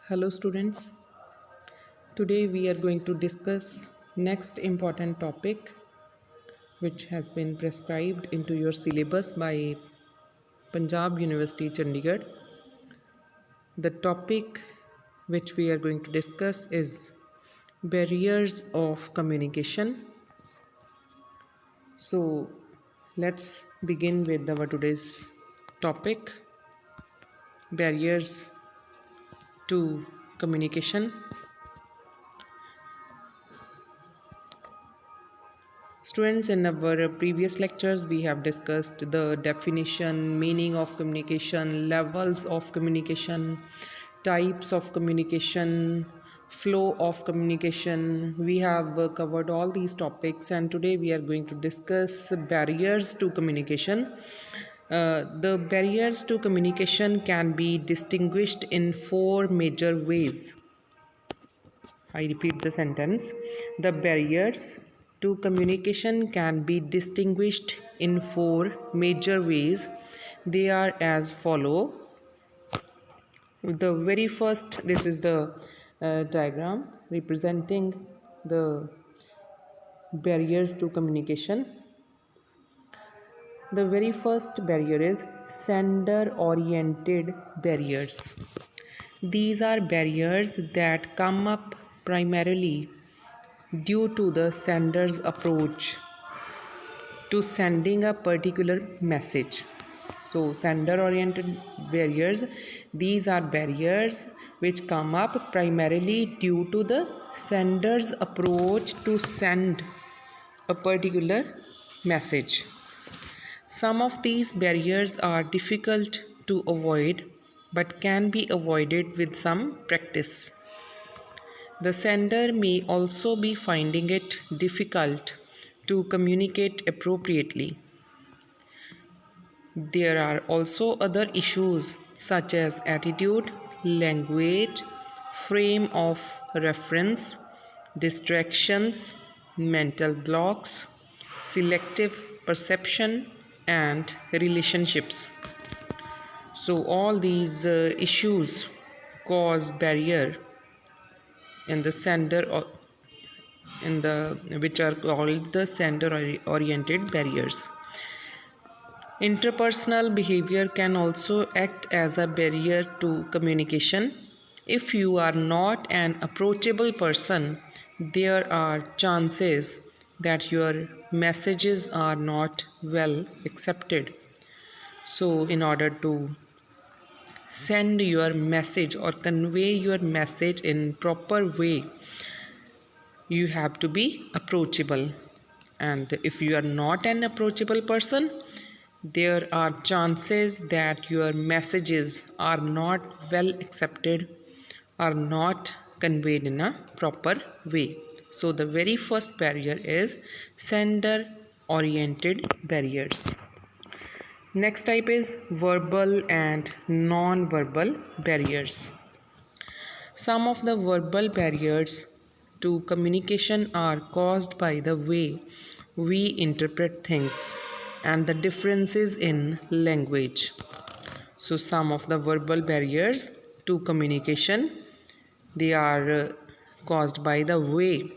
Hello students. Today we are going to discuss next important topic which has been prescribed into your syllabus by Punjab University Chandigarh. The topic which we are going to discuss is barriers of communication. So let's begin with our today's topic, barriers to communication. Students, in our previous lectures, we have discussed the definition, meaning of communication, levels of communication, types of communication, flow of communication. We have covered all these topics, and today we are going to discuss barriers to communication. The barriers to communication can be distinguished in four major ways. I repeat the sentence. The barriers to communication can be distinguished in four major ways. They are as follows. The very first, this is the diagram representing the barriers to communication. The very first barrier is sender oriented barriers. These are barriers that come up primarily due to the sender's approach to sending a particular message. So, sender oriented barriers, these are barriers which come up primarily due to the sender's approach to send a particular message. Some of these barriers are difficult to avoid but can be avoided with some practice. The sender may also be finding it difficult to communicate appropriately. There are also other issues such as attitude, language, frame of reference, distractions, mental blocks, selective perception, and relationships. So, all these issues cause barrier in the sender or in the which are called the sender oriented barriers. Interpersonal behavior can also act as a barrier to communication. If you are not an approachable person, there are chances that your messages are not well accepted. So, in order to send your message or convey your message in proper way, you have to be approachable, and if you are not an approachable person, there are chances that your messages are not well accepted, are not conveyed in a proper way. So the very first barrier is sender oriented barriers. Next type is verbal and non-verbal barriers. Some of the verbal barriers to communication are caused by the way we interpret things and the differences in language. So some of the verbal barriers to communication, they are caused by the way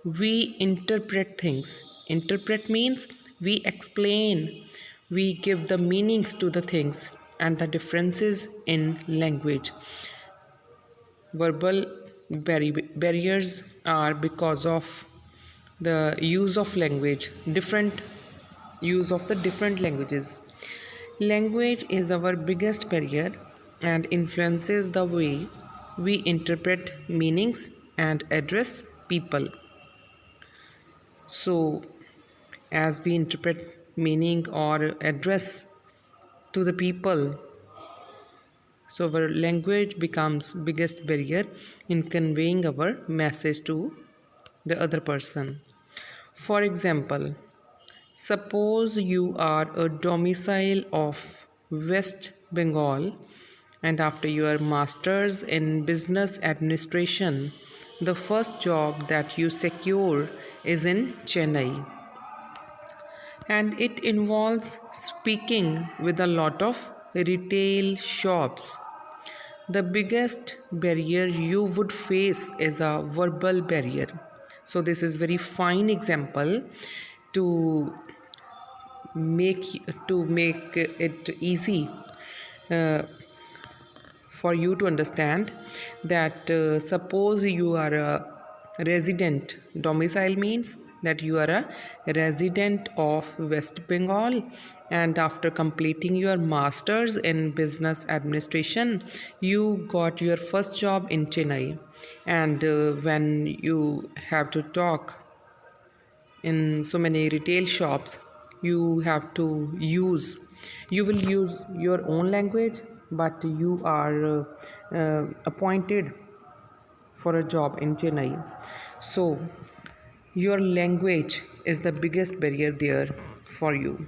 we interpret things. Interpret means we explain, we give the meanings to the things and the differences in language. Verbal barriers are because of the use of language, different use of the different languages. Language is our biggest barrier and influences the way we interpret meanings and address people. So, as we interpret meaning or address to the people, so our language becomes biggest barrier in conveying our message to the other person. For example, suppose you are a domicile of West Bengal and after your masters in business administration, the first job that you secure is in Chennai, and it involves speaking with a lot of retail shops. The biggest barrier you would face is a verbal barrier. So this is very fine example to make make it easy uh, for you to understand that suppose you are a resident. Domicile means that you are a resident of West Bengal, and after completing your masters in business administration you got your first job in Chennai. And when you have to talk in so many retail shops, you have to use you will use your own language, but you are appointed for a job in Chennai. So your language is the biggest barrier there for you.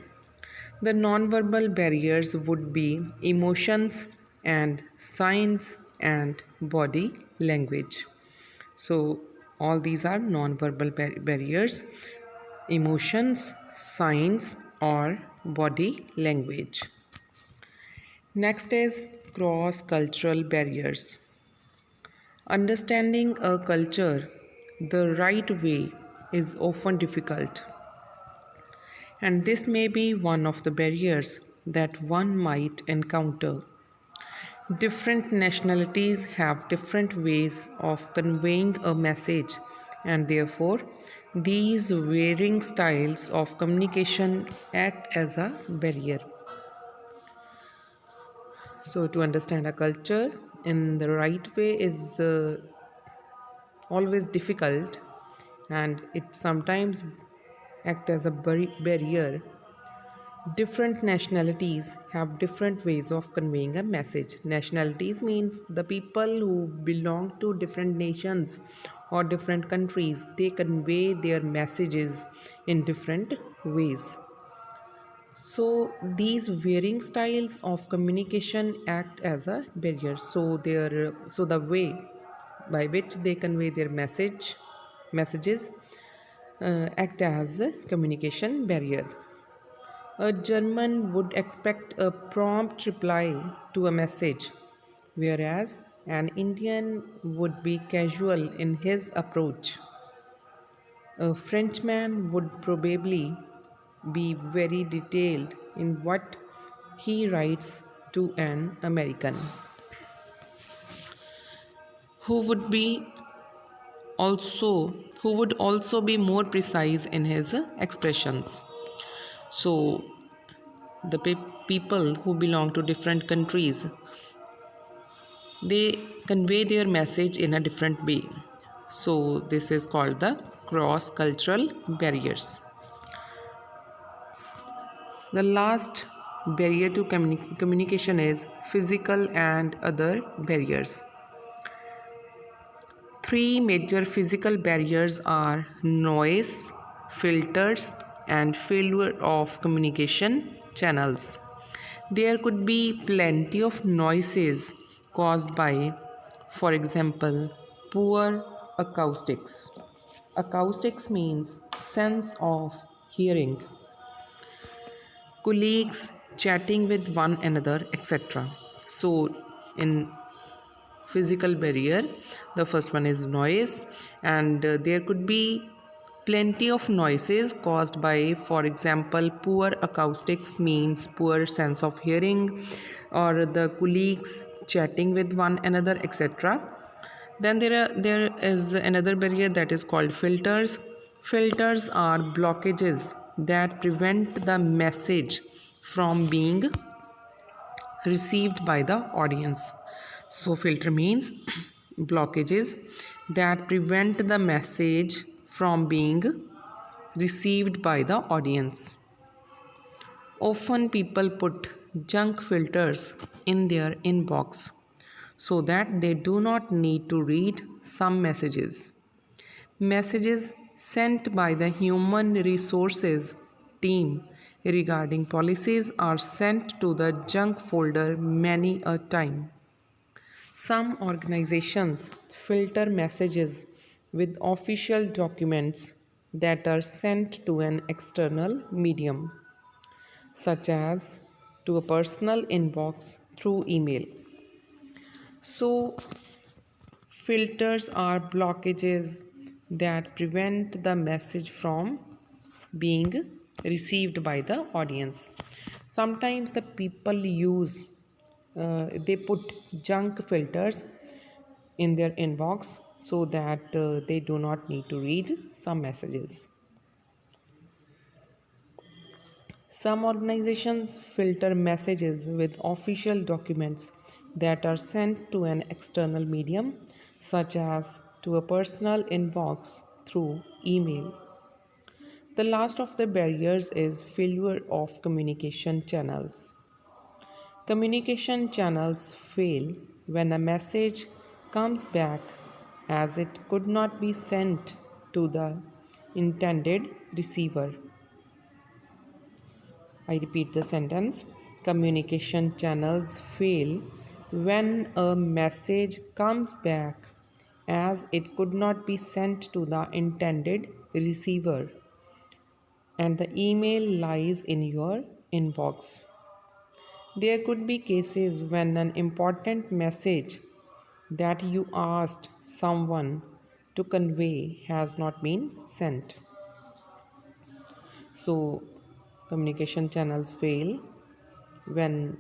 The non-verbal barriers would be emotions and signs and body language. So all these are non-verbal barriers: emotions, signs, or body language. Next is cross cultural barriers. Understanding a culture the right way is often difficult, and this may be one of the barriers that one might encounter. Different nationalities have different ways of conveying a message, and therefore, these varying styles of communication act as a barrier. So, to understand a culture in the right way is always difficult, and it sometimes act as a barrier. Different nationalities have different ways of conveying a message. Nationalities means the people who belong to different nations or different countries. They convey their messages in different ways. So these varying styles of communication act as a barrier. So the way by which they convey their messages act as a communication barrier. A German would expect a prompt reply to a message, whereas an Indian would be casual in his approach. A Frenchman would probably be very detailed in what he writes to an American, who would be who would also be more precise in his expressions. So the people who belong to different countries, they convey their message in a different way. So this is called the cross cultural barriers. The last barrier to communication is physical and other barriers. Three major physical barriers are noise, filters, and failure of communication channels. There could be plenty of noises caused by, for example, poor acoustics. Acoustics means sense of hearing, colleagues chatting with one another, etc. So, in physical barrier, the first one is noise, and there could be plenty of noises caused by, for example, poor acoustics means poor sense of hearing, or the colleagues chatting with one another, etc. Then there is another barrier that is called filters. Filters are blockages that prevent the message from being received by the audience. So filter means blockages that prevent the message from being received by the audience. Often people put junk filters in their inbox so that they do not need to read some messages. Messages sent by the human resources team regarding policies are sent to the junk folder many a time. Some organizations filter messages with official documents that are sent to an external medium, such as to a personal inbox through email. So, filters are blockages that prevent the message from being received by the audience. Sometimes the people use they put junk filters in their inbox so that they do not need to read some messages. Some organizations filter messages with official documents that are sent to an external medium, such as to a personal inbox through email. The last of the barriers is failure of communication channels. Communication channels fail when a message comes back as it could not be sent to the intended receiver. I repeat the sentence. Communication channels fail when a message comes back as it could not be sent to the intended receiver and the email lies in your inbox. There could be cases when an important message that you asked someone to convey has not been sent. So, communication channels fail when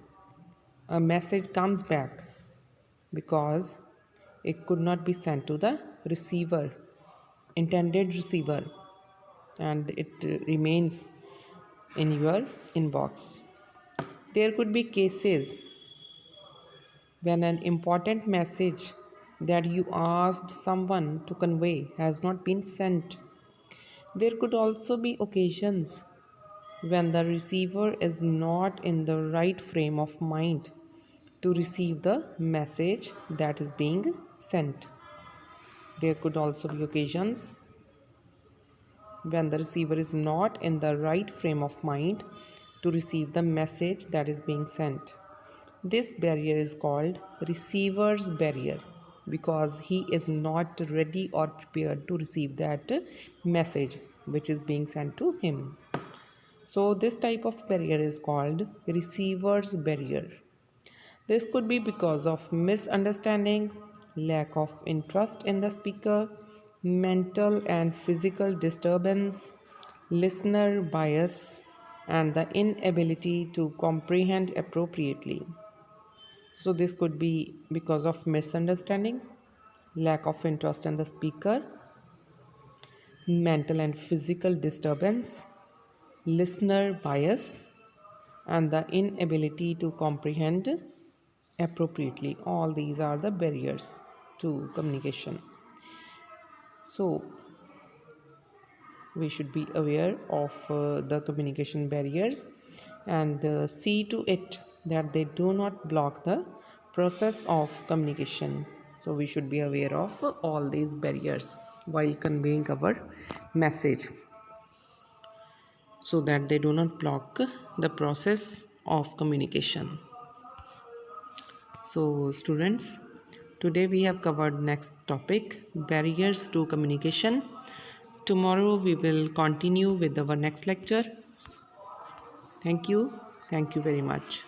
a message comes back because it could not be sent to the receiver, intended receiver, and it remains in your inbox. There could be cases when an important message that you asked someone to convey has not been sent. There could also be occasions when the receiver is not in the right frame of mind to receive the message that is being sent. There could also be occasions when the receiver is not in the right frame of mind to receive the message that is being sent. This barrier is called receiver's barrier because he is not ready or prepared to receive that message which is being sent to him. So, this type of barrier is called receiver's barrier. This could be because of misunderstanding, lack of interest in the speaker, mental and physical disturbance, listener bias, and the inability to comprehend appropriately. So, this could be because of misunderstanding, lack of interest in the speaker, mental and physical disturbance, listener bias, and the inability to comprehend appropriately. All these are the barriers to communication. So, we should be aware of the communication barriers and see to it that they do not block the process of communication. So, we should be aware of all these barriers while conveying our message so that they do not block the process of communication. So, students, today we have covered next topic, barriers to communication. Tomorrow we will continue with our next lecture. Thank you. Thank you very much.